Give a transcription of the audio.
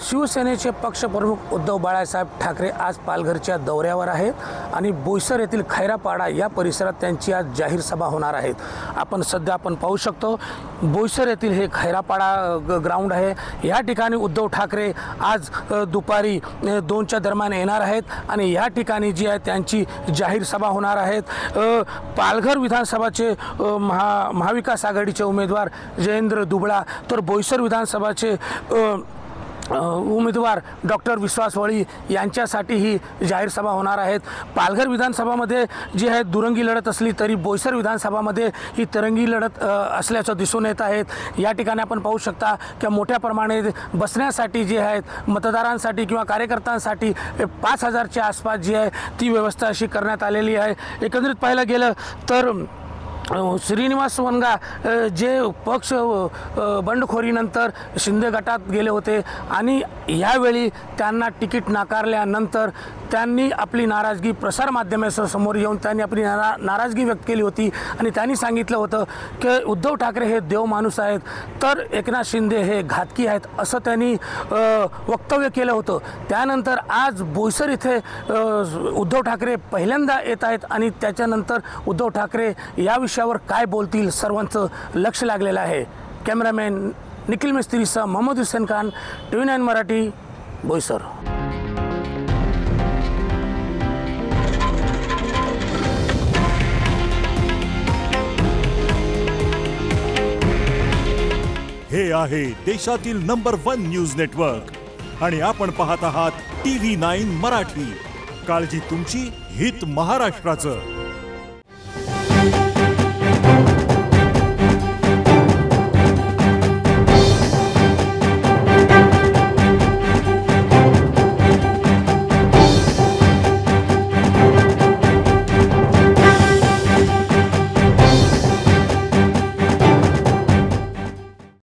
शिवसेनेचे पक्षप्रमुख उद्धव बाळासाहेब ठाकरे आज पालघरच्या दौऱ्यावर आहेत आणि बोईसर येथील खैरापाडा या परिसरात त्यांची आज जाहीर सभा होणार आहेत। आपण सध्या पाहू शकतो बोईसर येथील हे खैरापाडा ग्राउंड आहे। या ठिकाणी उद्धव ठाकरे आज दुपारी 2च्या दरम्यान येणार आहेत आणि या ठिकाणी जी आहे त्यांची जाहीर सभा होणार आहेत। पालघर विधानसभाचे महाविकास आघाडीचे उमेदवार जयेंद्र दुबळा तर बोईसर विधानसभाचे उमेदवार डॉक्टर विश्वास वळी यांच्यासाठी ही जाहीर सभा होणार आहेत। पालघर विधानसभामध्ये जी आहे दुरंगी लढत असली तरी बोईसर विधानसभामध्ये ही तिरंगी लढत असल्याचं दिसून येत आहेत। या ठिकाणी आपण पाहू शकता की मोठ्या प्रमाणात बसण्यासाठी जे आहेत मतदारांसाठी किंवा कार्यकर्त्यांसाठी 5000च्या आसपास जी आहे ती व्यवस्था अशी करण्यात आलेली आहे। एकंदरीत पाहायला गेलं तर श्रीनिवास वनगा जे पक्ष बंडखोरीनंतर शिंदे गटात गेले होते आणि यावेळी त्यांना तिकीट नाकारल्यानंतर त्यांनी आपली नाराजगी प्रसार माध्यमांसमोर येऊन त्यांनी आपली नाराजगी व्यक्त केली होती आणि त्यांनी सांगितलं होतं की उद्धव ठाकरे हे देव माणूस आहेत तर एकनाथ शिंदे हे घातकी आहेत असं त्यांनी वक्तव्य केलं होतं। त्यानंतर आज बोईसर इथे उद्धव ठाकरे पहिल्यांदा येत आहेत आणि त्याच्यानंतर उद्धव ठाकरे या विषयावर काय बोलतील सर्वांचं लक्ष लागलेलं आहे। कॅमेरामॅन निखिल मिस्त्रीसह मोहम्मद हुसेन खान, TV9 मराठी, बोईसर। हे आहे देशातील नंबर 1 न्यूज नेटवर्क आणि आपण पाहत आहात TV9 मराठी। काळजी तुमची, हित महाराष्ट्राचं।